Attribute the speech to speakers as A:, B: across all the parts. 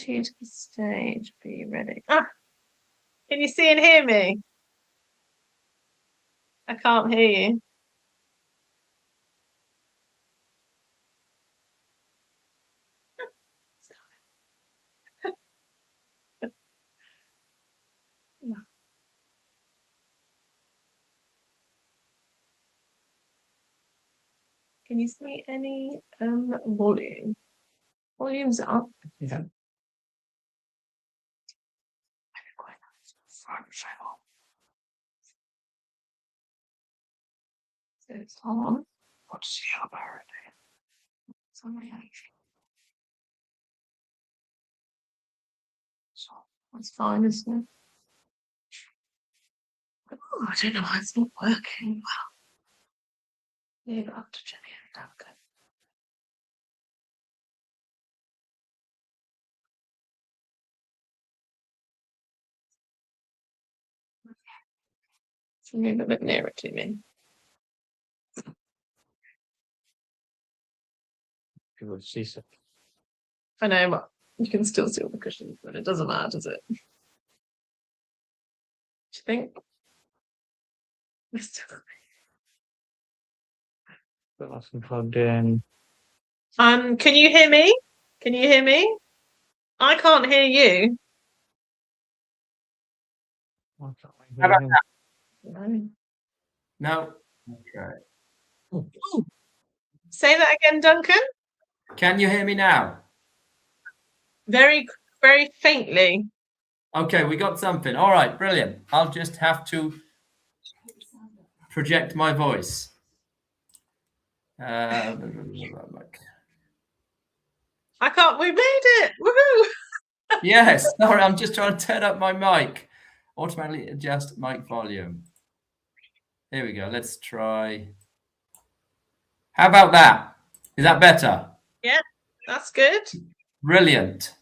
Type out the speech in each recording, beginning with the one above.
A: you to the stage. Be ready. Ah, can you see and hear me? I can't hear you. Can you see any volume? Volume's up.
B: Yeah.
A: So it's on.
B: What's the other?
A: It's on my actually. So that's fine, isn't it? Oh, I don't know why it's not working well. Leave it up to Jenny and Duncan. So move a bit nearer to me.
B: People see something.
A: I know, but you can still see all the cushions, but it doesn't matter, does it? Do you think?
B: But that's plugged in.
A: Can you hear me? Can you hear me? I can't hear you.
B: How
C: about
A: No.
C: No. Okay.
A: Ooh. Say that again, Duncan.
C: Can you hear me now?
A: Very, very faintly.
C: Okay, we got something. All right, brilliant. I'll just have to project my voice.
A: I can't. We made it! Woohoo!
C: Yes. Sorry, I'm just trying to turn up my mic. Automatically adjust mic volume. Here we go. Let's try. How about that? Is that better?
A: Yeah, that's good.
C: Brilliant.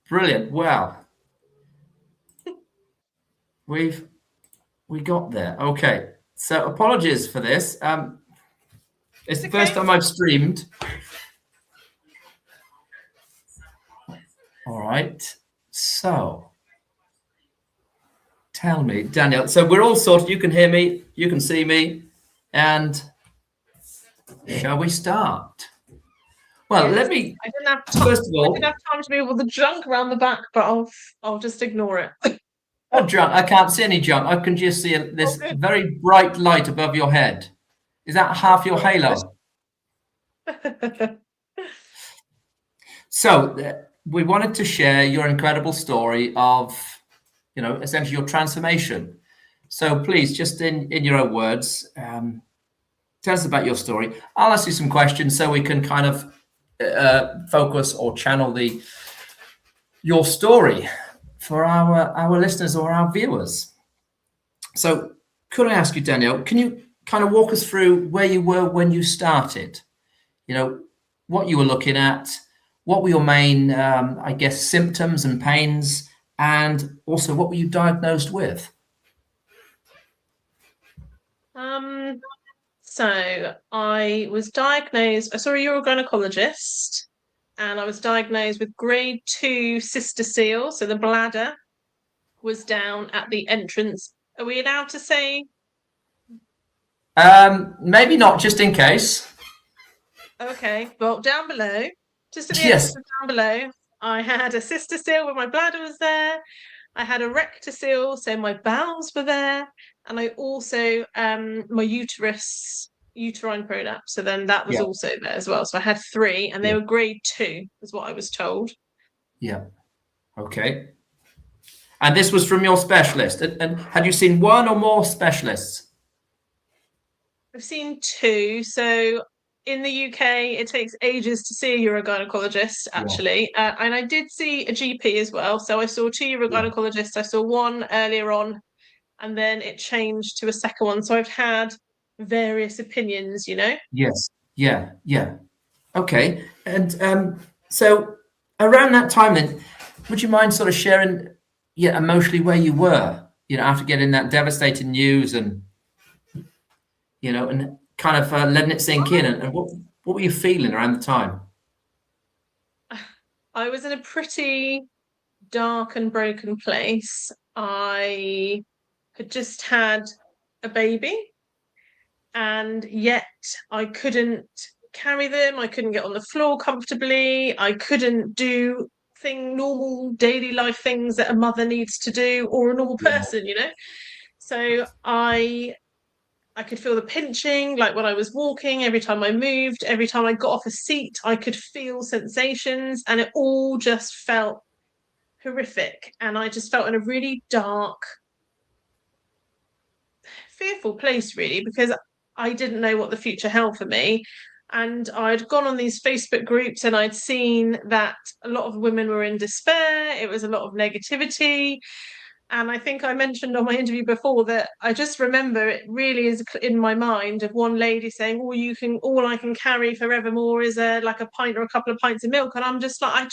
C: Brilliant. Well, we got there. Okay. So apologies for this. It's the first time I've streamed. All right. So tell me, Danielle. So we're all sorted. You can hear me. You can see me. And shall we start? Well,
A: Yes.
C: let me.
A: I didn't have time.
C: First of all,
A: I didn't have time to move all the junk around the back, but I'll just ignore it.
C: what junk? I can't see any junk. I can just see this very bright light above your head. Is that half your halo? So we wanted to share your incredible story of, essentially your transformation. So please, just in your own words, tell us about your story. I'll ask you some questions so we can kind of focus or channel your story for our listeners or our viewers. So could I ask you, Danielle, can you kind of walk us through where you were when you started? What you were looking at, what were your main, symptoms and pains, and also what were you diagnosed with?
A: So I was diagnosed. I saw a urogynecologist, and I was diagnosed with grade 2 cystocele. So the bladder was down at the entrance. Are we allowed to say?
C: Maybe not, just in case.
A: Okay, well, down below, just at the
C: Yes.
A: entrance down below, I had a cystocele where my bladder was there. I had a rectocele, so my bowels were there, and I also my uterine prolapse. So then that was also there as well. So I had 3, and they were grade 2, is what I was told.
C: Yeah. Okay. And this was from your specialist. And had you seen one or more specialists?
A: I've seen 2. So in the UK, it takes ages to see a urogynecologist, actually. And I did see a GP as well. So I saw 2 urogynecologists. I saw one earlier on, and then it changed to a second one. So I've had various opinions,
C: Yes. Yeah. Okay. And so around that time then, would you mind sort of sharing, emotionally where you were, after getting that devastating news and, and kind of letting it sink in, and what were you feeling around the time?
A: I was in a pretty dark and broken place. I had just had a baby, and yet I couldn't carry them. I couldn't get on the floor comfortably. I couldn't do normal daily life things that a mother needs to do, or a normal
C: Yeah.
A: person, you know. So I could feel the pinching, like when I was walking, every time I moved, every time I got off a seat, I could feel sensations, and it all just felt horrific. And I just felt in a really dark, fearful place, really, because I didn't know what the future held for me. And I'd gone on these Facebook groups and I'd seen that a lot of women were in despair. It was a lot of negativity. And I think I mentioned on my interview before that I just remember it really is in my mind of one lady saying, all I can carry forevermore is like a pint or a couple of pints of milk. And I'm just like,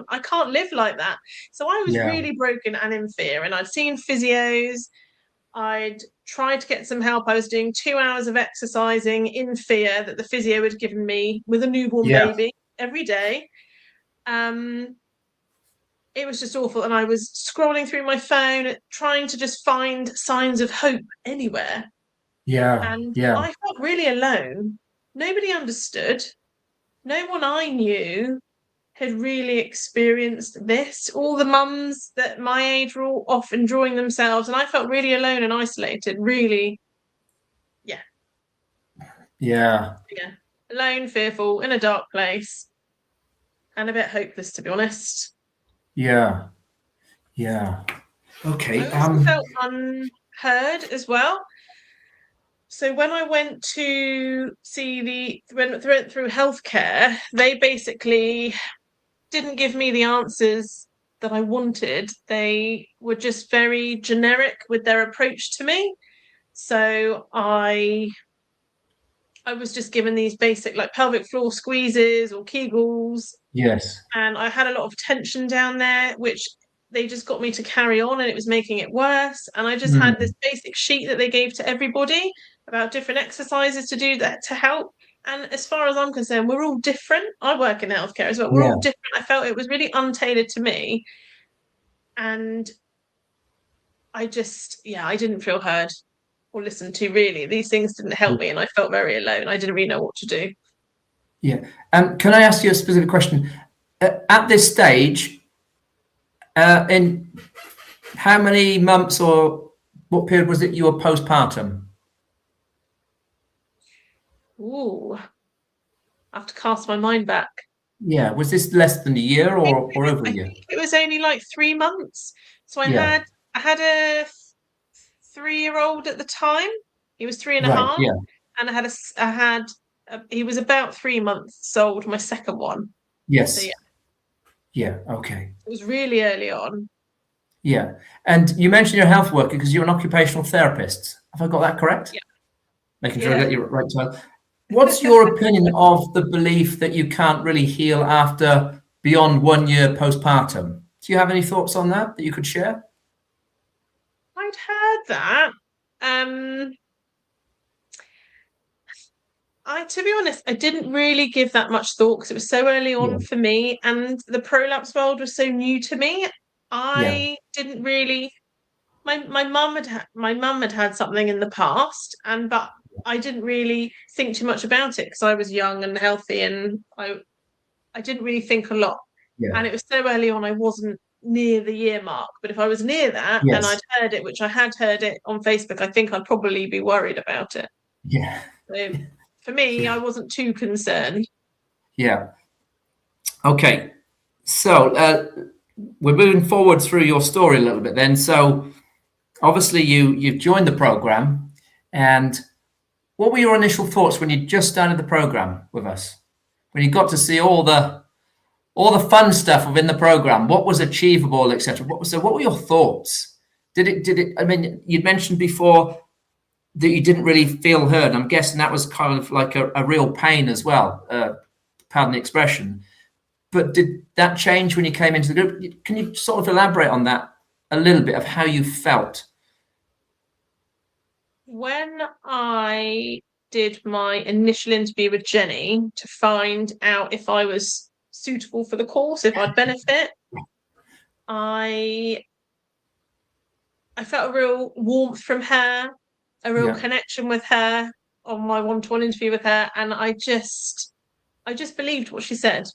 A: I can't live like that. So I was
C: Yeah.
A: really broken and in fear. And I'd seen physios. I'd tried to get some help. I was doing 2 hours of exercising in fear that the physio had given me with a newborn
C: Yeah.
A: baby every day. It was just awful. And I was scrolling through my phone, trying to just find signs of hope anywhere.
C: Yeah.
A: And
C: Yeah.
A: I felt really alone. Nobody understood. No one I knew had really experienced this. All the mums that my age were all off enjoying themselves. And I felt really alone and isolated, really, yeah,
C: Yeah.
A: yeah. Alone, fearful, in a dark place, and a bit hopeless, to be honest.
C: Yeah. Yeah. Okay.
A: I also felt unheard as well. So when I went to went through healthcare, they basically didn't give me the answers that I wanted. They were just very generic with their approach to me. So I was just given these basic like pelvic floor squeezes or Kegels,
C: Yes.
A: and I had a lot of tension down there, which they just got me to carry on, and it was making it worse. And I just had this basic sheet that they gave to everybody about different exercises to do that to help. And as far as I'm concerned, we're all different. I work in healthcare as well. We're
C: Yeah.
A: all different. I felt it was really untailored to me. And I just, yeah, I didn't feel heard or listened to, really. These things didn't help me, and I felt very alone. I didn't really know what to do.
C: Yeah. Can I ask you a specific question? At this stage, in how many months or what period was it you were postpartum?
A: Ooh, I have to cast my mind back.
C: Yeah. Was this less than a year or over a
A: I
C: year?
A: think it was only like 3 months. So
C: Yeah.
A: I had a 3-year-old at the time. He was three and a
C: Right.
A: half,
C: Yeah.
A: and he was about 3 months old, my second one. So
C: Yes.
A: yeah,
C: Yeah. Okay.
A: it was really early on.
C: Yeah. And you mentioned you're a health worker because you're an occupational therapist. Have I got that correct?
A: Yeah.
C: Making sure I
A: Yeah.
C: get you right title. What's your opinion of the belief that you can't really heal after beyond 1 year postpartum? Do you have any thoughts on that you could share?
A: I'd heard that. Um, to be honest, I didn't really give that much thought because it was so early
C: Yeah.
A: on for me, and the prolapse world was so new to me.
C: Yeah.
A: I didn't really. My mum had had something in the past, but I didn't really think too much about it because I was young and healthy, and I didn't really think a lot.
C: Yeah.
A: And it was so early on, I wasn't near the year mark. But if I was near that and
C: Yes.
A: I'd heard it, which I had heard it on Facebook, I think I'd probably be worried about it.
C: Yeah.
A: So for me, I wasn't too concerned.
C: Yeah. Okay. So we're moving forward through your story a little bit then. So obviously you've joined the program, and what were your initial thoughts when you just started the program with us? When you got to see all the fun stuff within the program, what was achievable, etc. What were your thoughts? Did it I mean, you'd mentioned before that you didn't really feel heard. I'm guessing that was kind of like a real pain as well, pardon the expression. But did that change when you came into the group? Can you sort of elaborate on that a little bit of how you felt?
A: When I did my initial interview with Jenny to find out if I was suitable for the course, if I'd benefit. I felt a real warmth from her, a real connection with her on my one-to-one interview with her, and I just believed what she said.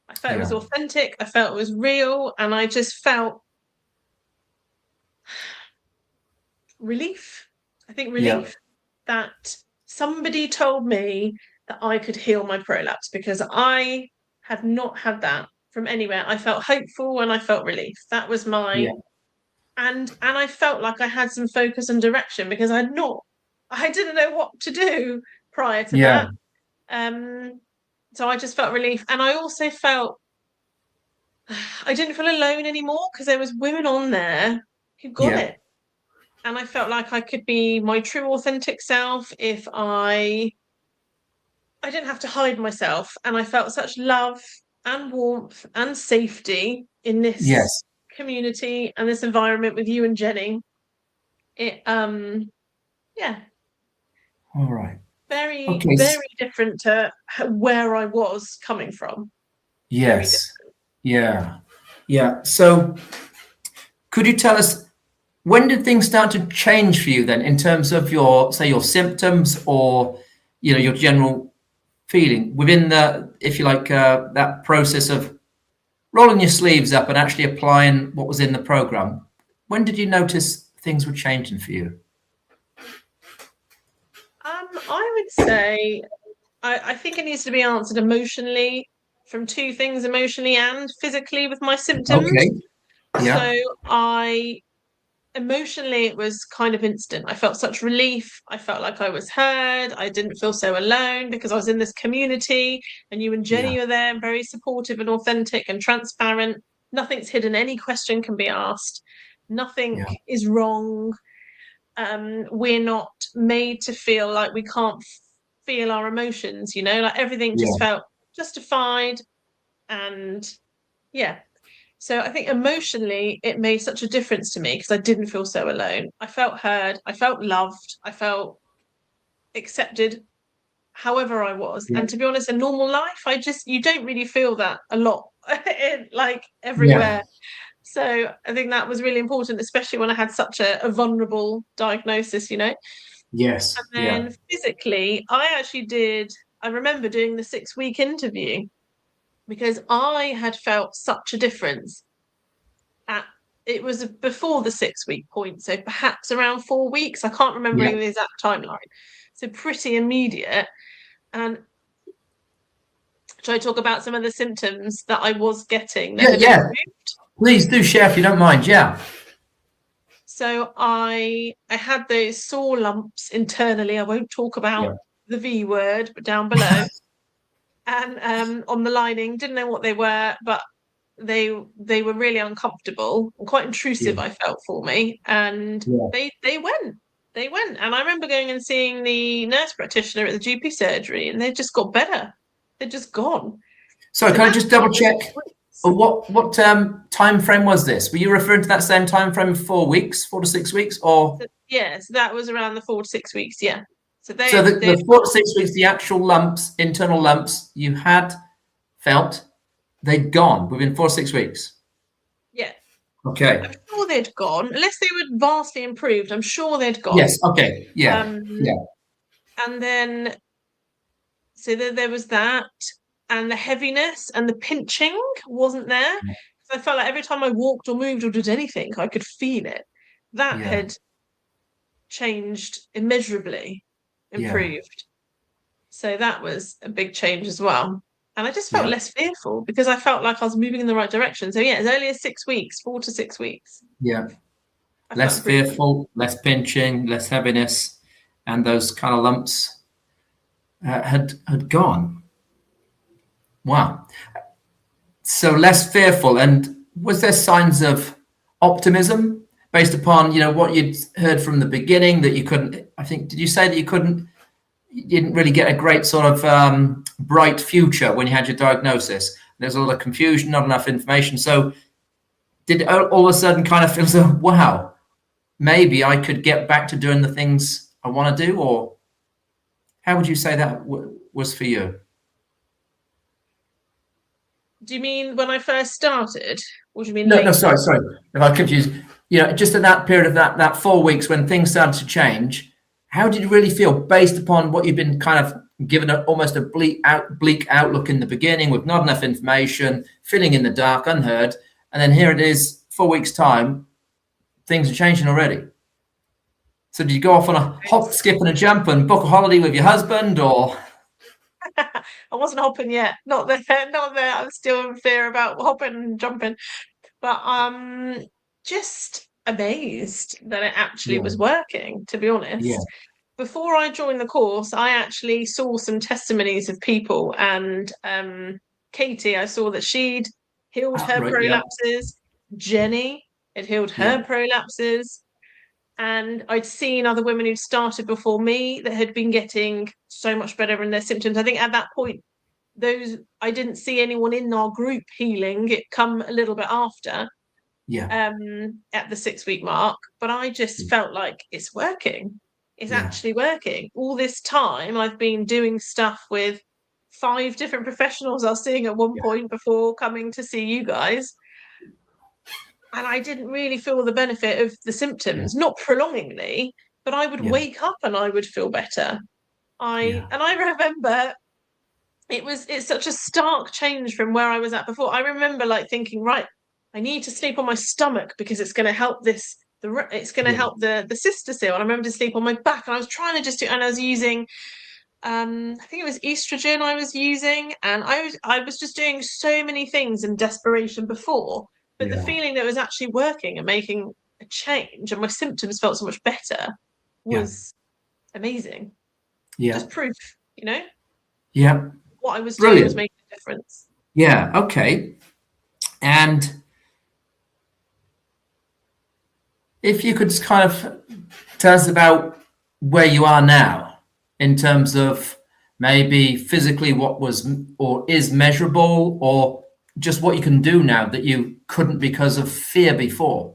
A: I felt it was authentic, I felt it was real, and I just felt relief. I think relief that somebody told me that I could heal my prolapse, because I had not had that from anywhere. I felt hopeful and I felt relief. That was my and I felt like I had some focus and direction, because I didn't know what to do prior to that. So I just felt relief, and I also felt I didn't feel alone anymore, because there was women on there who got it. And I felt like I could be my true authentic self if I didn't have to hide myself. And I felt such love and warmth and safety in this community and this environment with you and Jenny. It
C: All right.
A: very very different to where I was coming from.
C: Yes. Yeah. So could you tell us, when did things start to change for you then, in terms of your symptoms, or your general feeling within the, if you like, that process of rolling your sleeves up and actually applying what was in the program? When did you notice things were changing for you?
A: I would say I think it needs to be answered emotionally, from two things, emotionally and physically, with my symptoms. So emotionally, it was kind of instant. I felt such relief. I felt like I was heard. I didn't feel so alone, because I was in this community, and you and Jenny were there, very supportive and authentic and transparent. Nothing's hidden. Any question can be asked. Nothing is wrong. We're not made to feel like we can't feel our emotions, like everything just felt justified. And so I think emotionally it made such a difference to me, because I didn't feel so alone. I felt heard, I felt loved, I felt accepted however I was. And to be honest, in normal life, you don't really feel that a lot like everywhere. So I think that was really important, especially when I had such a vulnerable diagnosis.
C: Yes.
A: And then physically, I remember doing the 6-week interview, because I had felt such a difference. It was before the 6-week point, so perhaps around 4 weeks. I can't remember the exact timeline. So pretty immediate. And should I talk about some of the symptoms that I was getting that had improved?
C: Please do share if you don't mind.
A: So I had those sore lumps internally. I won't talk about the V word, but down below. And on the lining, didn't know what they were, but they were really uncomfortable and quite intrusive, I felt, for me. And they went. And I remember going and seeing the nurse practitioner at the GP surgery, and they just got better. They're just gone.
C: Sorry, can I just double check? What time frame was this? Were you referring to that same time frame of 4 weeks, 4 to 6 weeks, or?
A: Yes, that was around the 4 to 6 weeks. Yeah.
C: So the 4 to 6 weeks, the actual lumps, internal lumps you had felt, they'd gone within 4 to 6 weeks.
A: Yeah.
C: Okay.
A: I'm sure they'd gone, unless they were vastly improved. I'm sure they'd gone.
C: Yes. Okay. Yeah.
A: And then, so there was that. And the heaviness and the pinching wasn't there. So I felt like every time I walked or moved or did anything, I could feel it. That had changed immeasurably, improved. So that was a big change as well. And I just felt less fearful, because I felt like I was moving in the right direction. So as early as 6 weeks, 4 to 6 weeks.
C: Yeah. Less fearful, less pinching, less heaviness, and those kind of lumps had gone. Wow. So less fearful. And was there signs of optimism based upon, what you'd heard from the beginning, that you couldn't, I think, did you say that you didn't really get a great sort of bright future when you had your diagnosis? There's a lot of confusion, not enough information. So did it all of a sudden kind of feel so, wow, maybe I could get back to doing the things I want to do? Or how would you say that was for you?
A: Do you mean when I first started, or do you mean
C: No, no,
A: later?
C: sorry. If I confused, you know, just at that period of that 4 weeks when things started to change, how did you really feel based upon what you've been kind of given almost a bleak outlook in the beginning with not enough information, feeling in the dark, unheard, and then here it is, 4 weeks time, things are changing already. So did you go off on a hop, skip, and a jump and book a holiday with your husband, or?
A: I wasn't hopping yet. Not there. Not there. I'm still in fear about hopping and jumping. But just amazed that it actually
C: Yeah,
A: was working, to be
C: yeah.
A: honest. Before I joined the course, I actually saw some testimonies of people, and Katie, I saw that she'd healed
C: Ah,
A: her
C: right, yeah,
A: prolapses. Jenny had healed
C: yeah,
A: her prolapses. And I'd seen other women who'd started before me that had been getting so much better in their symptoms. I think at that point, those I didn't see anyone in our group healing. It come a little bit after,
C: yeah,
A: at the 6 week mark, but I just felt like it's working. It's
C: yeah,
A: actually working. All this time I've been doing stuff with 5 different professionals I was seeing at one
C: yeah,
A: point before coming to see you guys. And I didn't really feel the benefit of the
C: yeah,
A: symptoms, not prolongingly, but I would
C: yeah,
A: wake up and I would feel better.
C: yeah,
A: I remember it's such a stark change from where I was at before. I remember like thinking, right, I need to sleep on my stomach because it's going to help it's going to
C: yeah,
A: help the cyst seal. And I remember to sleep on my back, and I was trying to just do, and I was using I think it was estrogen I was using, and I was just doing so many things in desperation before, but the
C: yeah,
A: feeling that it was actually working and making a change and my symptoms felt so much better
C: yeah,
A: was amazing.
C: yeah,
A: Just proof, you know,
C: yeah.
A: what I was doing was
C: Brilliant.
A: making a difference.
C: Yeah, okay. And if you could kind of tell us about where you are now in terms of maybe physically what was or is measurable, or just what you can do now that you couldn't because of fear before.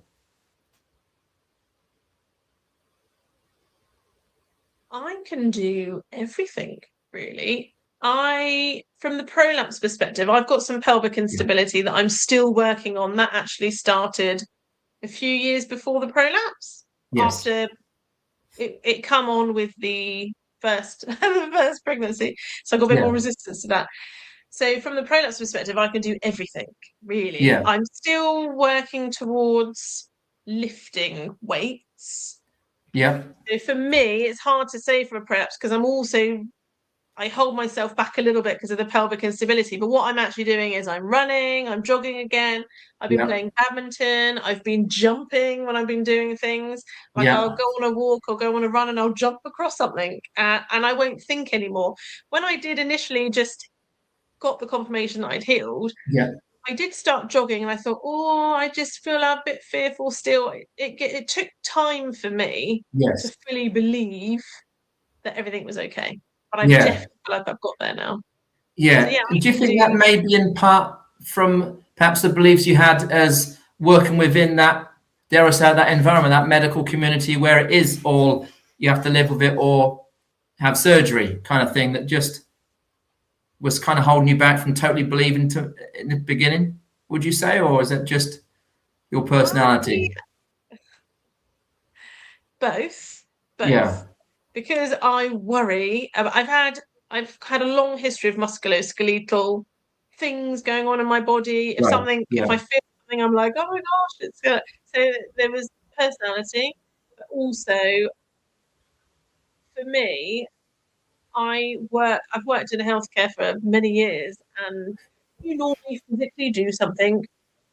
A: I can do everything, really. From the prolapse perspective, I've got some pelvic
C: Yeah.
A: instability that I'm still working on. That actually started a few years before the prolapse.
C: Yes.
A: After it come on with the first the first pregnancy, so I got a bit
C: Yeah.
A: more resistance to that. So from the prolapse perspective, I can do everything, really.
C: Yeah.
A: I'm still working towards lifting weights.
C: Yeah.
A: So for me, it's hard to say for a prolapse because I hold myself back a little bit because of the pelvic instability. But what I'm actually doing is I'm running, I'm jogging again. I've been
C: Yeah.
A: playing badminton. I've been jumping when I've been doing things. Like I'll
C: Yeah.
A: go on a walk or go on a run and I'll jump across something, and I won't think anymore. When I did initially just got the confirmation that I'd healed,
C: Yeah.
A: I did start jogging and I thought, oh, I just feel a bit fearful still. It took time for me to
C: Yes.
A: fully believe that everything was okay. But I
C: Yeah.
A: definitely feel like I've got there now. So
C: Yeah.
A: yeah,
C: Do
A: I
C: you
A: can
C: think that
A: do.
C: may be in part from perhaps the beliefs you had as working within that, dare I say, that environment, that medical community where it is all you have to live with it or have surgery kind of thing, that just was kind of holding you back from totally believing to in the beginning, would you say, or is it just your
A: I
C: personality?
A: both,
C: Yeah.
A: both, because I worry. I've had a long history of musculoskeletal things going on in my body.
C: Right.
A: If
C: Yeah.
A: I feel something, I'm like, oh my gosh, it's good. So there was personality, but also for me, I've worked in healthcare for many years, and you normally physically do something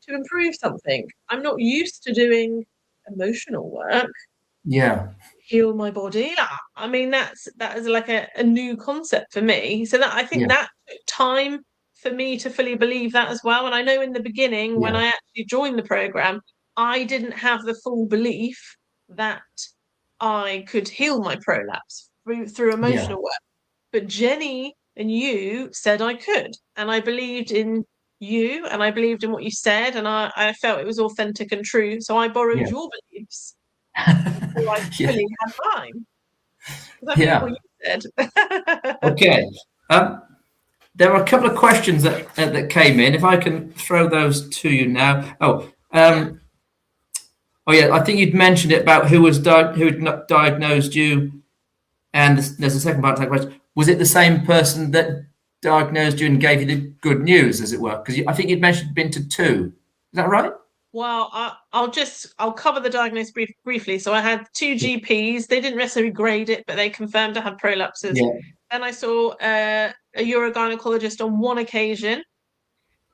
A: to improve something. I'm not used to doing emotional work,
C: Yeah.
A: heal my body. I mean, that is like a new concept for me. So that I think
C: Yeah.
A: that took time for me to fully believe that as well. And I know in the beginning when
C: Yeah.
A: I actually joined the program, I didn't have the full belief that I could heal my prolapse through
C: Yeah.
A: emotional work. But Jenny and you said I could, and I believed in you, and I believed in what you said, and I felt it was authentic and true. So I borrowed
C: Yeah.
A: your beliefs before I
C: Yeah.
A: fully had mine. Because I believe what
C: Yeah.
A: you said.
C: Okay. Um, There are a couple of questions that came in. If I can throw those to you now. Oh yeah, I think you'd mentioned it about who had diagnosed you, and there's a second part to that question. Was it the same person that diagnosed you and gave you the good news, as it were? Because I think you'd mentioned you'd been to two. Is that right?
A: Well, I'll cover the diagnosis briefly. So I had two GPs. They didn't necessarily grade it, but they confirmed I had prolapses.
C: Yeah.
A: Then I saw a urogynecologist on one occasion.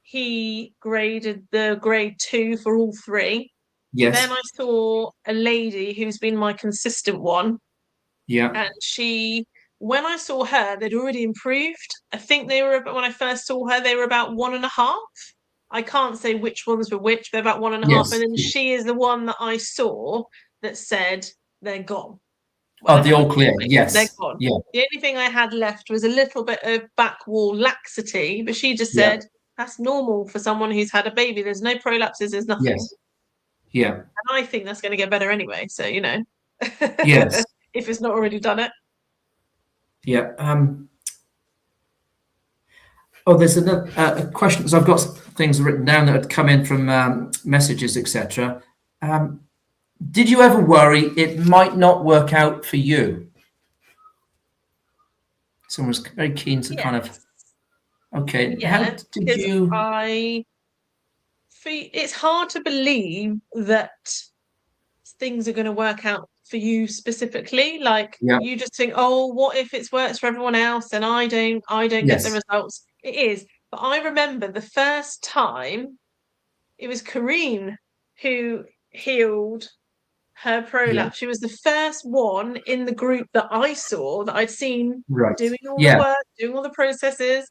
A: He graded the grade 2 for all three.
C: Yes.
A: Then I saw a lady who's been my consistent one.
C: Yeah.
A: And when I saw her, they'd already improved. I think when I first saw her, they were about 1.5. I can't say which ones were which, they're about 1.5.
C: Yes.
A: And then she is the one that I saw that said they're gone.
C: Well, they're all clear. Yes.
A: They're gone.
C: Yeah.
A: The only thing I had left was a little bit of back wall laxity, but she just said, that's normal for someone who's had a baby. There's no prolapses, there's nothing.
C: Yes. Yeah.
A: And I think that's going to get better anyway. So,
C: Yes.
A: if it's not already done it.
C: Yeah. There's another question. So I've got things written down that had come in from messages, etc. Did you ever worry it might not work out for you? Someone was very keen to kind of. Okay.
A: Yeah,
C: How did you?
A: It's hard to believe that things are going to work out for you specifically. Like you just think, oh, what if it works for everyone else and I don't get the results? It is. But I remember the first time it was Kareen who healed her prolapse. She was the first one in the group that I saw that I'd seen doing all the work, doing all the processes.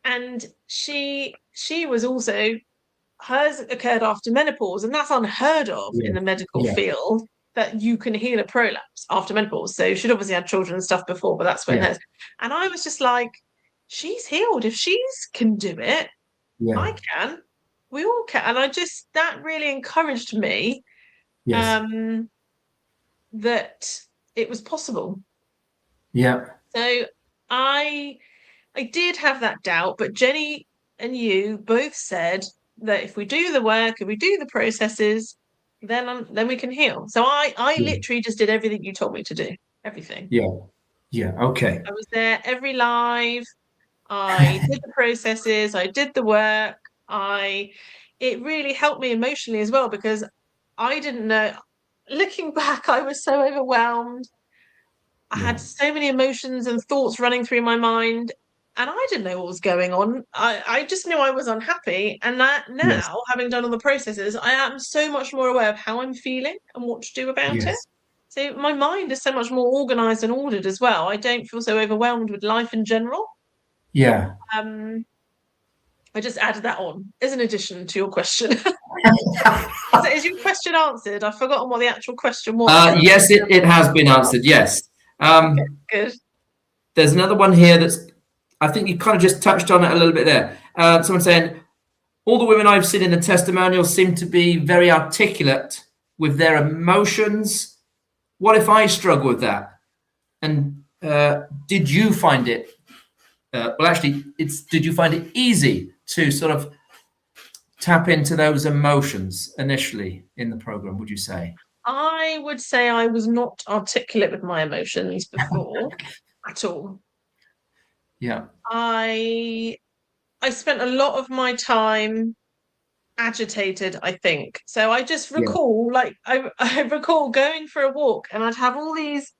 A: And she was also, hers occurred after menopause, and that's unheard of in the medical field, that you can heal a prolapse after menopause. So she'd obviously had children and stuff before, but that's when hers. And I was just like, she's healed. If she can do it, I can. We all can. And that really encouraged me that it was possible.
C: Yeah.
A: So I did have that doubt, but Jenny and you both said that if we do the work and we do the processes, then we can heal. So I literally just did everything you told me to do. Everything.
C: Yeah. Okay.
A: I was there every live. I did the processes. I did the work. It really helped me emotionally as well, because I didn't know. Looking back, I was so overwhelmed. I had so many emotions and thoughts running through my mind, and I didn't know what was going on. I just knew I was unhappy, and that now, having done all the processes, I am so much more aware of how I'm feeling and what to do about it. So my mind is so much more organized and ordered as well. I don't feel so overwhelmed with life in general.
C: Yeah.
A: I just added that on as an addition to your question. So is your question answered? I've forgotten what the actual question was.
C: Yes, it has been answered. Yes.
A: Okay, good.
C: There's another one here that's, I think you kind of just touched on it a little bit there. Someone saying, all the women I've seen in the testimonials seem to be very articulate with their emotions. What if I struggle with that? And did you find it? Did you find it easy to sort of tap into those emotions initially in the program, would you say?
A: I would say I was not articulate with my emotions before at all.
C: Yeah.
A: I spent a lot of my time agitated, I think. So I just recall, I recall going for a walk, and I'd have all these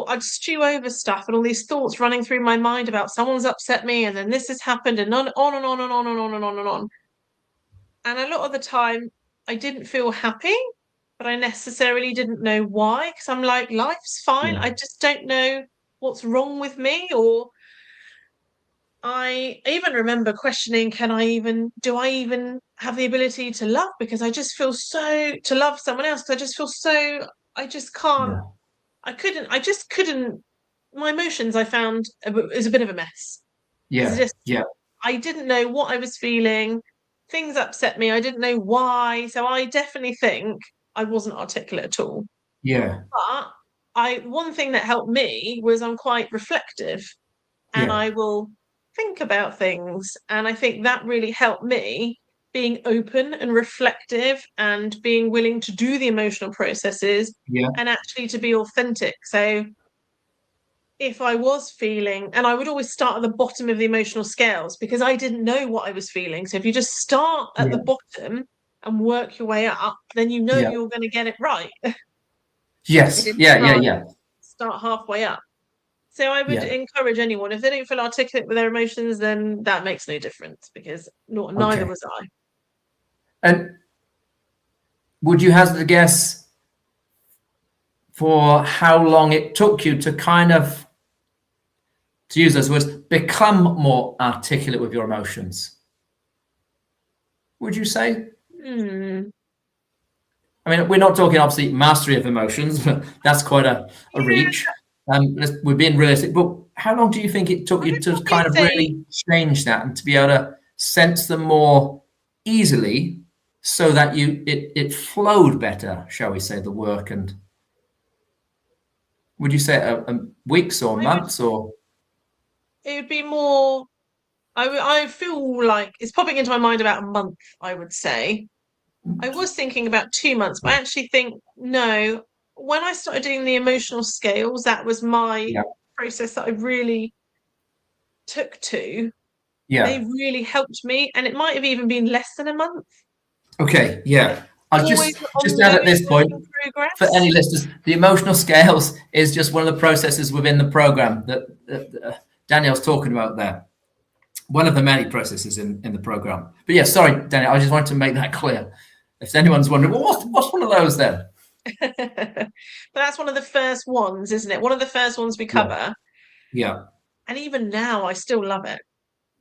A: I'd stew over stuff and all these thoughts running through my mind about someone's upset me, and then this has happened, and on and on and on and on and on and on. And a lot of the time I didn't feel happy, but I necessarily didn't know why, because I'm like, life's fine. I just don't know what's wrong with me. Or I even remember questioning, do I even have the ability to love? Because I just feel to love someone else, because I just feel I just can't. I just couldn't. My emotions, I found, is a bit of a mess. I didn't know what I was feeling. Things upset me. I didn't know why. So I definitely think I wasn't articulate at all.
C: Yeah.
A: But one thing that helped me was I'm quite reflective, and I will think about things. And I think that really helped me being open and reflective and being willing to do the emotional processes
C: Yeah.
A: and actually to be authentic. So if I was feeling, and I would always start at the bottom of the emotional scales because I didn't know what I was feeling. So if you just start at the
C: Yeah.
A: bottom and work your way up, then you know
C: Yeah.
A: you're going to get it right.
C: Yes.
A: You
C: Yeah. Yeah.
A: start,
C: Yeah.
A: start halfway up. So I would
C: Yeah.
A: encourage anyone, if they don't feel articulate with their emotions, then that makes no difference because neither
C: Okay.
A: was I.
C: And would you hazard a guess for how long it took you to kind of, to use those words, become more articulate with your emotions? Would you say?
A: Hmm.
C: I mean, we're not talking obviously mastery of emotions, but that's quite a
A: Yeah,
C: reach. We're being realistic, but how long do you think it took
A: I
C: you
A: would
C: to
A: probably
C: kind of
A: say
C: really change that and to be able to sense them more easily so that it flowed better, shall we say, the work? And would you say weeks or
A: I would.
C: months or?
A: It would be more. I feel like it's popping into my mind about a month. I would say. I was thinking about 2 months, but I actually think no. When I started doing the emotional scales, that was my
C: Yeah,
A: process that I really took to. They
C: yeah.
A: really helped me, and it might have even been less than a month.
C: Okay, yeah. I'll
A: Always
C: just
A: an
C: add
A: ongoing
C: at this
A: work
C: point,
A: in
C: for any
A: progress.
C: listeners, the emotional scales is just one of the processes within the program that Danielle's talking about there. One of the many processes in the program. But yeah, sorry, Danielle, I just wanted to make that clear. If anyone's wondering, well, what's one of those then?
A: But that's one of the first ones, isn't it? One of the first ones we
C: Yeah,
A: cover.
C: yeah,
A: And even now, I still love it.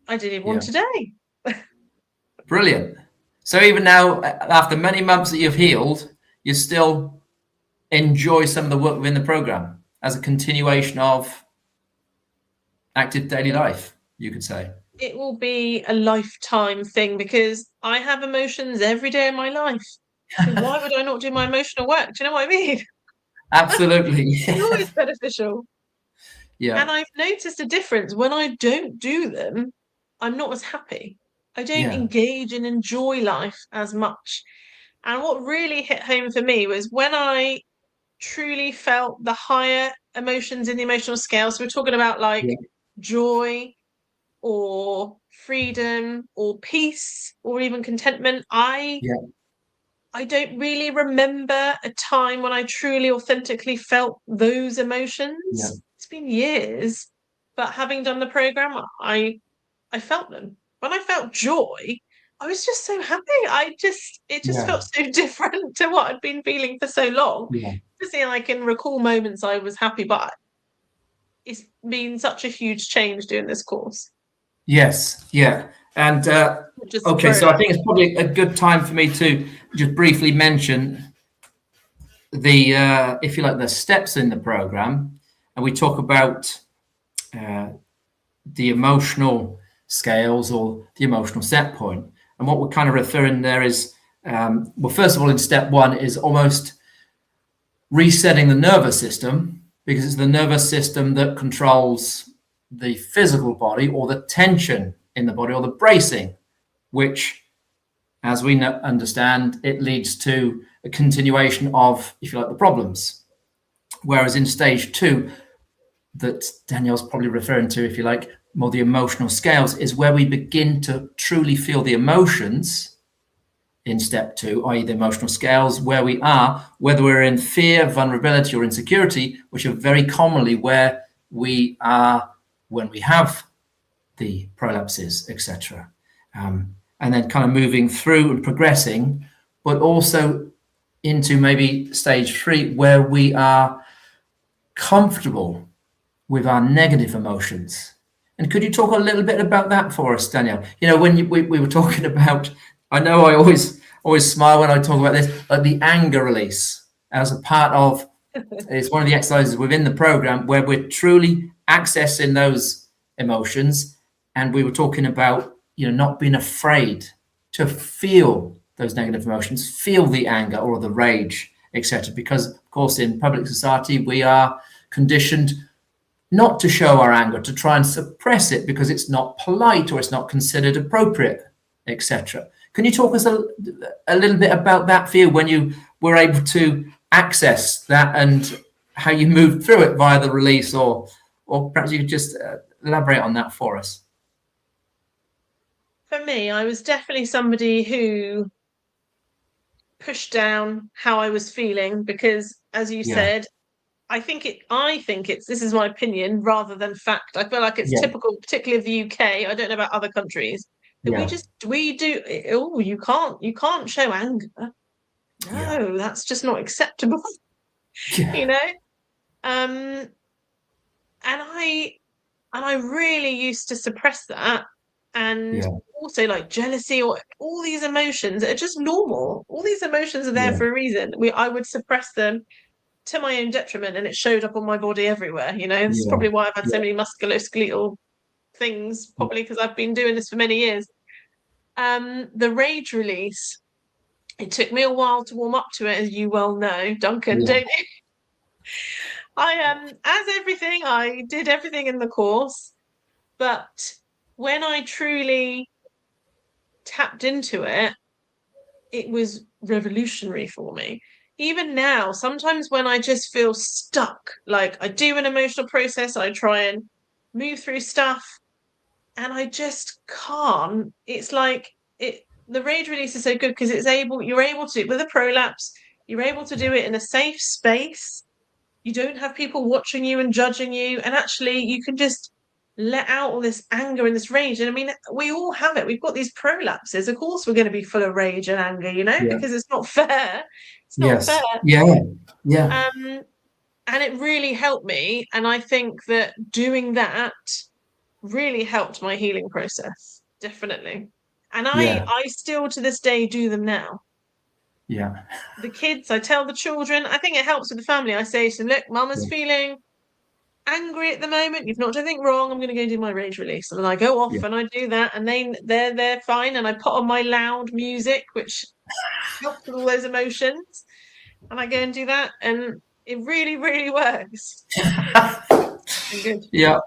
A: I did it one
C: yeah.
A: today.
C: Brilliant. So even now, after many months that you've healed, you still enjoy some of the work within the program as a continuation of active daily life, you could say.
A: It will be a lifetime thing because I have emotions every day of my life. So why would I not do my emotional work? Do you know what I mean?
C: Absolutely.
A: It's always beneficial.
C: Yeah,
A: And I've noticed a difference when I don't do them, I'm not as happy. I don't
C: yeah,
A: engage and enjoy life as much. And what really hit home for me was when I truly felt the higher emotions in the emotional scale. So we're talking about like
C: yeah,
A: joy or freedom or peace or even contentment.
C: yeah,
A: I don't really remember a time when I truly authentically felt those
C: yeah,
A: emotions. It's been years, but having done the program, I felt them. When I felt joy, I was just so happy. It just
C: yeah,
A: felt so different to what I'd been feeling for so long.
C: yeah.
A: Obviously, I can recall moments I was happy, but it's been such a huge change doing this course.
C: Yes, yeah. And
A: Just
C: okay,
A: throw
C: so I
A: that.
C: think it's probably a good time for me to just briefly mention the, if you like, the steps in the program, and we talk about uh, the emotional scales or the emotional set point. And what we're kind of referring there is, well, first of all, in step one is almost resetting the nervous system because it's the nervous system that controls the physical body or the tension in the body or the bracing, which, as we understand, it leads to a continuation of, if you like, the problems. Whereas in stage two, that Danielle's probably referring to, if you like, more the emotional scales, is where we begin to truly feel the emotions in step two, i.e., the emotional scales, where we are, whether we're in fear, vulnerability, or insecurity, which are very commonly where we are when we have the prolapses, etc. And then kind of moving through and progressing, but also into maybe stage three, where we are comfortable with our negative emotions. And could you talk a little bit about that for us, Danielle? You know, when we were talking about, I know I always smile when I talk about this, like the anger release as a part of, it's one of the exercises within the program where we're truly accessing those emotions. And we were talking about, you know, not being afraid to feel those negative emotions, feel the anger or the rage, etc. Because, of course, in public society, we are conditioned not to show our anger, to try and suppress it because it's not polite or it's not considered appropriate, etc. Can you talk us a little bit about that for you, when you were able to access that and how you moved through it via the release, or perhaps you could just elaborate on that for us?
A: For me, I was definitely somebody who pushed down how I was feeling because, as you said, I think it's, this is my opinion rather than fact. I feel like it's typical, particularly of the UK. I don't know about other countries, that we do. Oh, you can't show anger. No, that's just not acceptable. You know, and I really used to suppress that, and also like jealousy or all these emotions are just normal. All these emotions are there for a reason. I would suppress them to my own detriment, and it showed up on my body everywhere. You know, this is probably why I've had so many musculoskeletal things, probably because I've been doing this for many years. The rage release, it took me a while to warm up to it, as you well know, Duncan, don't you? As everything, I did everything in the course, but when I truly tapped into it, it was revolutionary for me. Even now, sometimes when I just feel stuck, like I do an emotional process, I try and move through stuff, and I just can't. It's like the rage release is so good because you're able to, with a prolapse, you're able to do it in a safe space. You don't have people watching you and judging you, and actually you can just let out all this anger and this rage. And I mean, we all have it. We've got these prolapses. Of course we're going to be full of rage and anger, you know, because it's not fair. It's not fair. And it really helped me, and I think that doing that really helped my healing process, definitely. And I still to this day do them now. The kids, I tell the children, I think it helps with the family. I say to them, look, mama's feeling angry at the moment. You've not done anything wrong. I'm going to go do my rage release. And then I go off and I do that, and they're fine. And I put on my loud music, which helps with all those emotions. And I go and do that, and it really, really works. Good.
C: Yeah.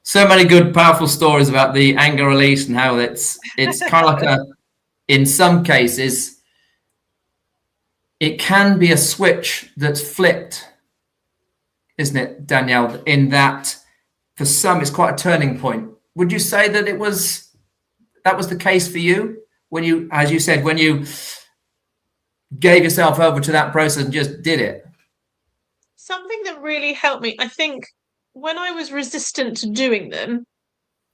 C: So many good, powerful stories about the anger release and how it's kind of like in some cases, it can be a switch that's flipped, isn't it, Danielle? In that, for some, it's quite a turning point. Would you say that that was the case for you when you, as you said, when you gave yourself over to that process and just did it?
A: Something that really helped me, I think, when I was resistant to doing them,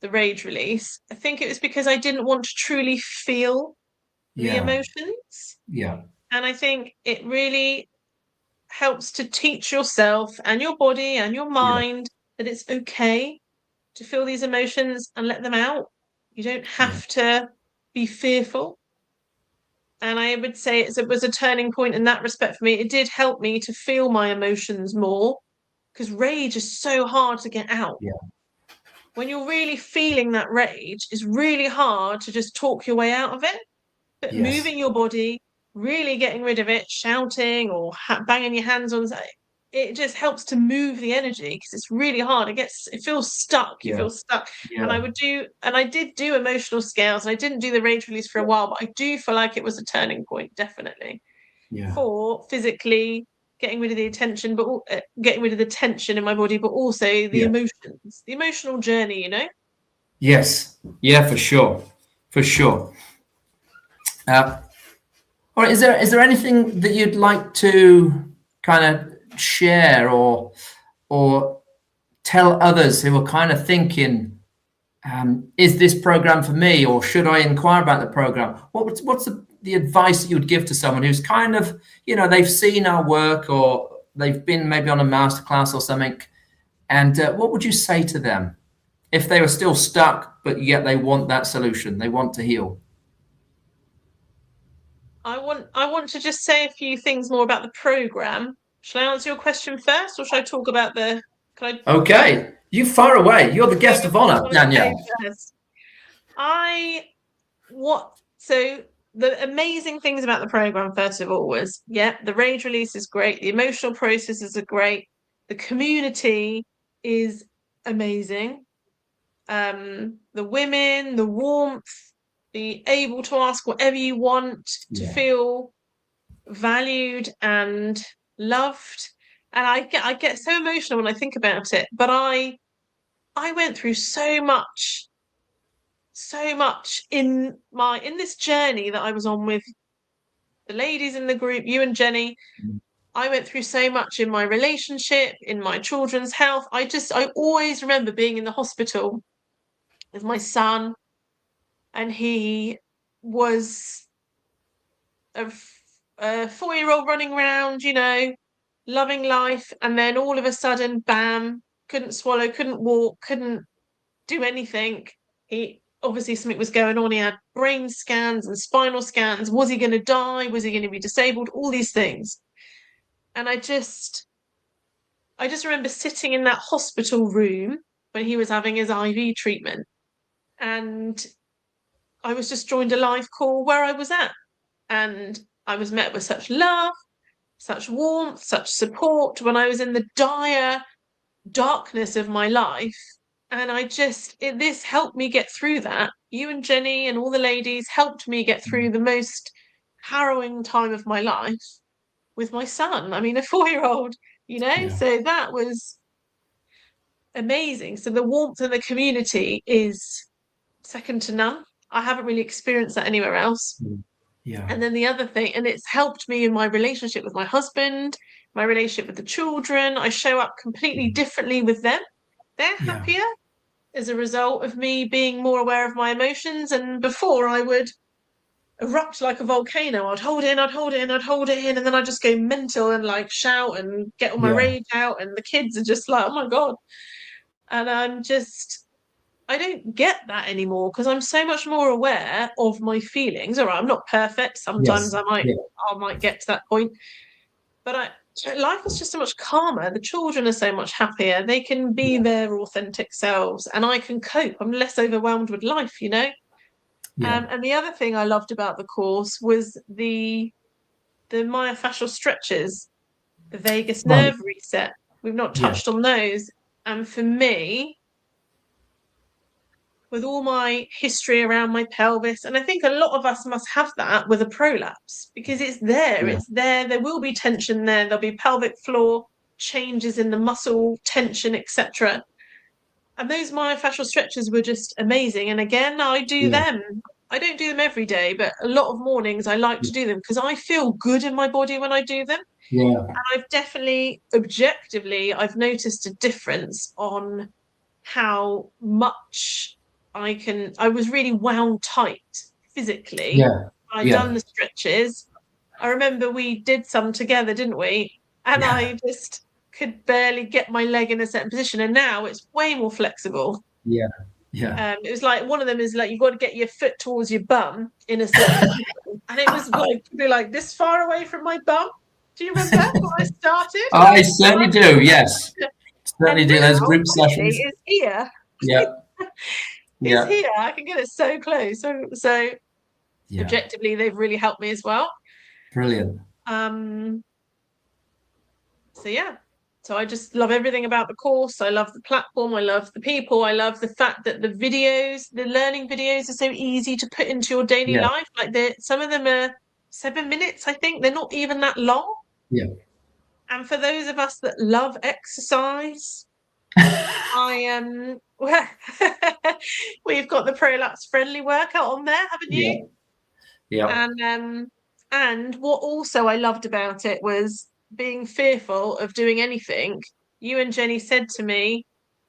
A: the rage release, I think it was because I didn't want to truly feel the emotions. And I think it really helps to teach yourself and your body and your mind that it's okay to feel these emotions and let them out. You don't have to be fearful. And I would say it was a turning point in that respect for me. It did help me to feel my emotions more, because rage is so hard to get out. When you're really feeling that rage, it's really hard to just talk your way out of it. But moving your body, really getting rid of it, shouting or banging your hands on, it just helps to move the energy, because it's really hard. It feels stuck. You feel stuck. And I did do emotional scales, and I didn't do the rage release for a while, but I do feel like it was a turning point, definitely, for physically getting rid of the attention, but getting rid of the tension in my body, but also the emotions, the emotional journey, you know?
C: Yes. Yeah, for sure. For sure. All right. Is there anything that you'd like to kind of share or tell others who are kind of thinking, is this program for me, or should I inquire about the program? What's the advice that you would give to someone who's kind of, you know, they've seen our work, or they've been maybe on a masterclass or something, and what would you say to them if they were still stuck, but yet they want that solution, they want to heal?
A: I want to just say a few things more about the program. Shall I answer your question first, or should I talk about the?
C: Okay, you fire away. You're the guest of honor, Danielle.
A: So the amazing things about the program, first of all, was the rage release is great. The emotional processes are great. The community is amazing. The women, the warmth, be able to ask whatever you want, to feel valued and loved. And I get so emotional when I think about it. But I went through so much in this journey that I was on with the ladies in the group, you and Jenny. I went through so much in my relationship, in my children's health. I always remember being in the hospital with my son, and he was a 4-year-old running around, loving life. And then all of a sudden, bam, couldn't swallow, couldn't walk, couldn't do anything. Obviously something was going on. He had brain scans and spinal scans. Was he going to die? Was he going to be disabled? All these things. And I just remember sitting in that hospital room when he was having his IV treatment, and I was just joined a live call where I was at, and I was met with such love, such warmth, such support when I was in the dire darkness of my life. And this helped me get through that. You and Jenny and all the ladies helped me get through the most harrowing time of my life with my son. I mean, a 4-year-old, so that was amazing. So the warmth of the community is second to none. I haven't really experienced that anywhere else.
C: Yeah.
A: And then the other thing, and it's helped me in my relationship with my husband, my relationship with the children. I show up completely differently with them. They're happier as a result of me being more aware of my emotions. And before, I would erupt like a volcano. I'd hold in, and then I'd just go mental and like shout and get all my rage out. And the kids are just like, oh my God. And I don't get that anymore because I'm so much more aware of my feelings. All right, I'm not perfect. Sometimes I might get to that point. But life is just so much calmer. The children are so much happier. They can be their authentic selves, and I can cope. I'm less overwhelmed with life, And the other thing I loved about the course was the myofascial stretches, the vagus nerve reset. We've not touched on those. And for me, with all my history around my pelvis, and I think a lot of us must have that with a prolapse because it's there. It's there. There will be tension there. There'll be pelvic floor changes in the muscle tension, etc. And those myofascial stretches were just amazing. And again, I do them. I don't do them every day, but a lot of mornings I like to do them because I feel good in my body when I do them. And I've definitely, objectively, I've noticed a difference on how much I was really wound tight physically. I'd done the stretches. I remember we did some together, didn't we? And I just could barely get my leg in a certain position. And now it's way more flexible. It was like, one of them is like, you've got to get your foot towards your bum in a certain position. And it was like this far away from my bum. Do you remember when I started?
C: I certainly do, yes. Certainly do those group sessions.
A: It's here. It's here. I can get it so close. So objectively, they've really helped me as well.
C: Brilliant.
A: So I just love everything about the course. I love the platform. I love the people. I love the fact that the learning videos are so easy to put into your daily life. Like some of them are 7 minutes, I think. They're not even that long. And for those of us that love exercise, we've got the Prolapse friendly workout on there, haven't you? And what also I loved about it was being fearful of doing anything. You and Jenny said to me,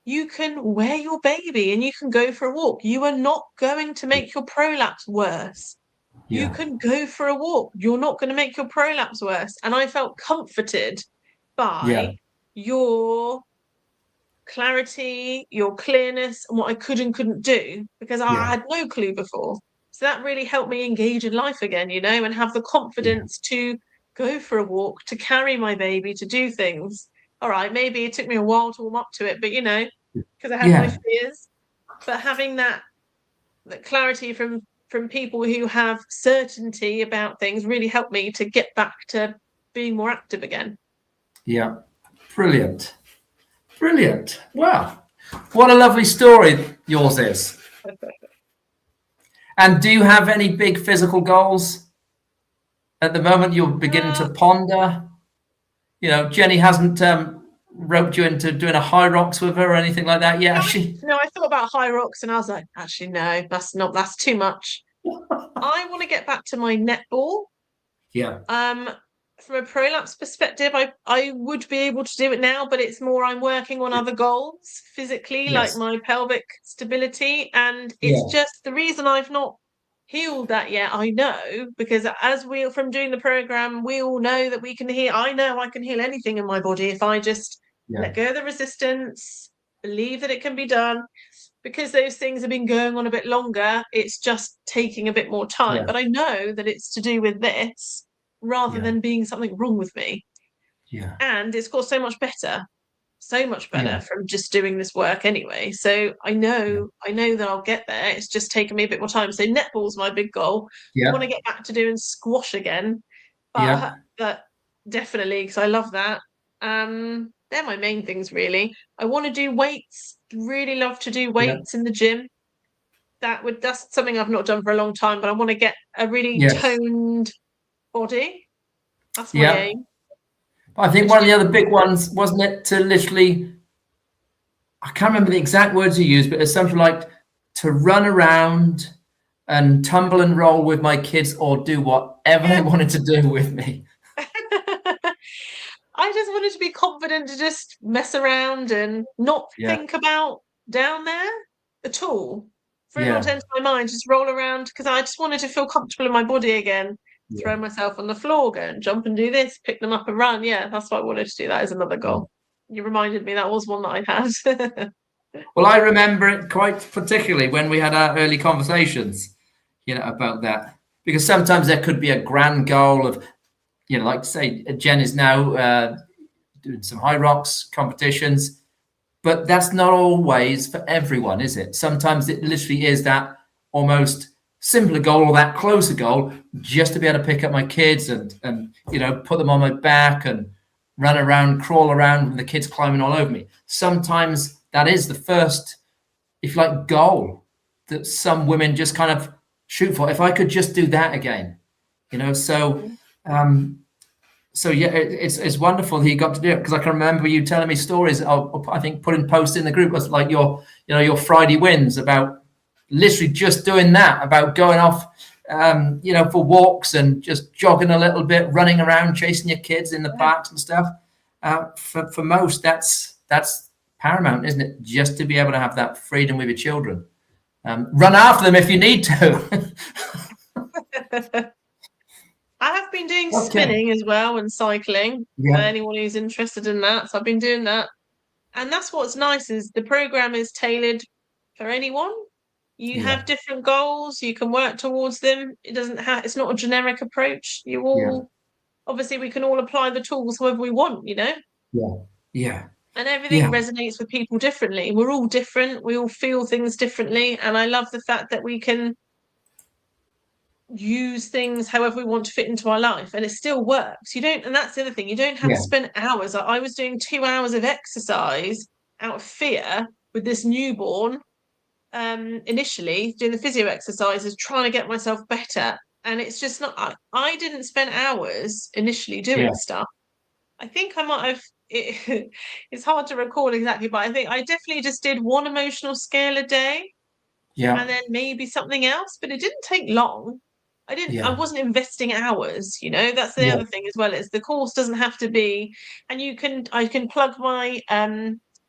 A: you can wear your baby and you can go for a walk. You are not going to make your prolapse worse. You can go for a walk. You're not going to make your prolapse worse. And I felt comforted by your clarity, your clearness, and what I could and couldn't do, because I had no clue before. So that really helped me engage in life again, and have the confidence to go for a walk, to carry my baby, to do things. All right, maybe it took me a while to warm up to it, but because I had my fears. But having that clarity from people who have certainty about things really helped me to get back to being more active again.
C: Brilliant. Brilliant. Wow. What a lovely story yours is. And do you have any big physical goals at the moment you're beginning to ponder? You know, Jenny hasn't roped you into doing a high rocks with her or anything like that yet, has she?
A: No, I thought about high rocks and I was like, actually, no, that's too much. I want to get back to my netball.
C: Yeah.
A: From a prolapse perspective, I would be able to do it now, but it's more I'm working on other goals physically, like my pelvic stability. And it's just the reason I've not healed that yet. I know, because as we from doing the program, we all know that we can heal. I know I can heal anything in my body if I just let go of the resistance, believe that it can be done. Because those things have been going on a bit longer, it's just taking a bit more time. But I know that it's to do with this rather than being something wrong with me.
C: Yeah.
A: And it's got so much better from just doing this work anyway. So I know that I'll get there. It's just taken me a bit more time. So netball's my big goal. I want to get back to doing squash again. But definitely, because I love that. They're my main things really. I want to do weights. Really love to do weights in the gym. That's something I've not done for a long time, but I want to get a really toned body. That's my aim.
C: I think one of the other big ones, wasn't it, to literally, I can't remember the exact words you used, but it's something like to run around and tumble and roll with my kids or do whatever they wanted to do with me.
A: I just wanted to be confident to just mess around and not think about down there at all. For it not to enter my mind, just roll around, because I just wanted to feel comfortable in my body again. Throw myself on the floor, go and jump and do this, pick them up and run. Yeah, that's what I wanted to do. That is another goal. You reminded me that was one that I had.
C: Well, I remember it quite particularly when we had our early conversations, you know, about that. Because sometimes there could be a grand goal of, you know, like say Jen is now doing some high rocks competitions, but that's not always for everyone, is it? Sometimes it literally is that almost simpler goal or that closer goal, just to be able to pick up my kids and you know, put them on my back and run around, crawl around with the kids climbing all over me. Sometimes that is the first, if you like, goal that some women just kind of shoot for. If I could just do that again, you know. So so yeah, it's wonderful that you got to do it, because I can remember you telling me stories of, I think, putting posts in the group was like your, you know, your Friday wins about literally just doing that, about going off, you know, for walks and just jogging a little bit, running around, chasing your kids in the parks and stuff. For most, that's paramount, isn't it? Just to be able to have that freedom with your children. Run after them if you need to.
A: I have been doing spinning as well and cycling. Anyone who's interested in that. So I've been doing that. And that's what's nice, is the program is tailored for anyone. You have different goals, you can work towards them. It's not a generic approach. You all obviously we can all apply the tools however we want, you know? And everything resonates with people differently. We're all different, we all feel things differently. And I love the fact that we can use things however we want to fit into our life, and it still works. And that's the other thing, you don't have to spend hours. I was doing 2 hours of exercise out of fear with this newborn, initially doing the physio exercises, trying to get myself better. And it's just not, I didn't spend hours initially doing stuff. I think I might have it's hard to recall exactly, but I think I definitely just did one emotional scale a day, and then maybe something else, but it didn't take long. I wasn't investing hours, you know. That's the other thing as well, is the course doesn't have to be, and I can plug my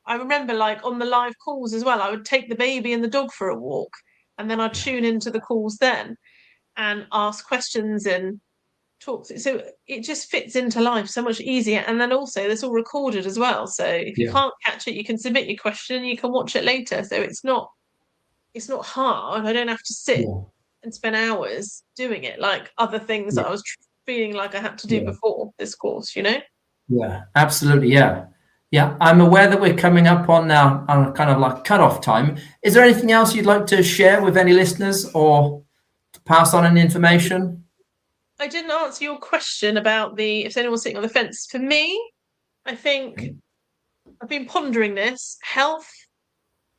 A: I remember, like, on the live calls as well, I would take the baby and the dog for a walk, and then I'd tune into the calls then and ask questions and talk. So it just fits into life so much easier. And then also it's all recorded as well. So if you can't catch it, you can submit your question, you can watch it later. So it's not hard. I don't have to sit and spend hours doing it like other things that I was feeling like I had to do before this course, you know?
C: Yeah, absolutely. Yeah. I'm aware that we're coming up on now on kind of like cut-off time. Is there anything else you'd like to share with any listeners or to pass on any information?
A: I didn't answer your question about if anyone's sitting on the fence. For me, I think I've been pondering this. Health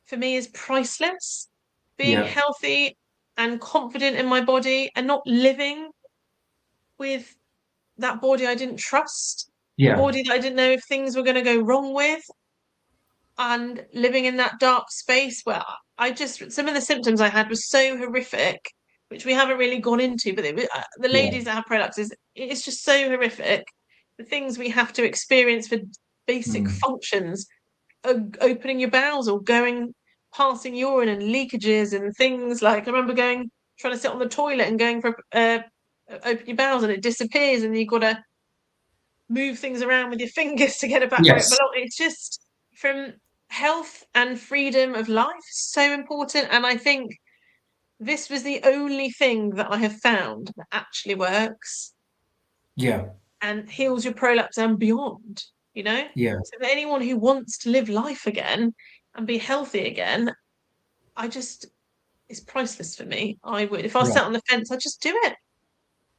A: for me is priceless. Being
C: Yeah.
A: healthy and confident in my body and not living with that body I didn't trust, a
C: Yeah.
A: body that I didn't know if things were going to go wrong with, and living in that dark space where I just, some of the symptoms I had were so horrific, which we haven't really gone into, but the
C: Yeah.
A: ladies that have prolapses, it's just so horrific. The things we have to experience for basic
C: Mm.
A: functions, opening your bowels or going, passing urine and leakages and things like, I remember trying to sit on the toilet and going for, open your bowels and it disappears and you've got to move things around with your fingers to get it back where it
C: Yes.
A: belongs. It's just from health and freedom of life so important. And I think this was the only thing that I have found that actually works
C: Yeah.
A: and heals your prolapse and beyond, you know?
C: Yeah.
A: So for anyone who wants to live life again and be healthy again, it's priceless for me. I would, if I
C: Yeah.
A: sat on the fence, I'd just do it.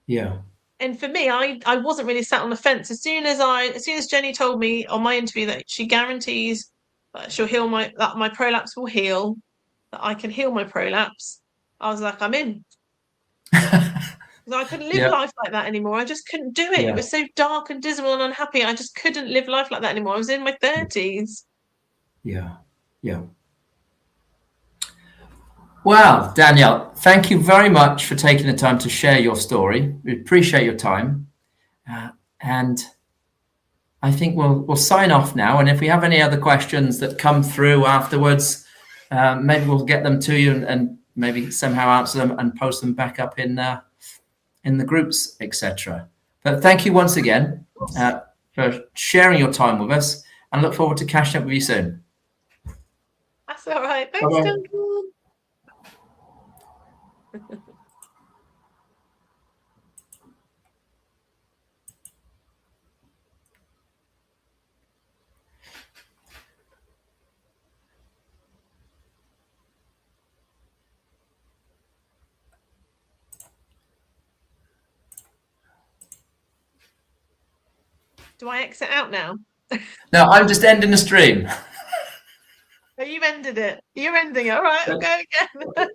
C: Yeah.
A: And for me, I wasn't really sat on the fence. As soon as Jenny told me on my interview that she guarantees that she'll heal that my prolapse will heal, that I can heal my prolapse, I was like, I'm in. Because I couldn't live
C: Yeah.
A: life like that anymore. I just couldn't do it. It
C: Yeah.
A: was so dark and dismal and unhappy. I just couldn't live life like that anymore. I was in my 30s.
C: Yeah. Yeah. Well, Danielle, thank you very much for taking the time to share your story. We appreciate your time. And I think we'll sign off now. And if we have any other questions that come through afterwards, maybe we'll get them to you and maybe somehow answer them and post them back up in the groups, etc. But thank you once again for sharing your time with us, and look forward to catching up with you soon.
A: That's all right. Thanks,
C: Bye-bye.
A: Duncan. Do I exit out now?
C: No, I'm just ending the stream.
A: Oh, you've ended it. You're ending it. All right, I'll go again.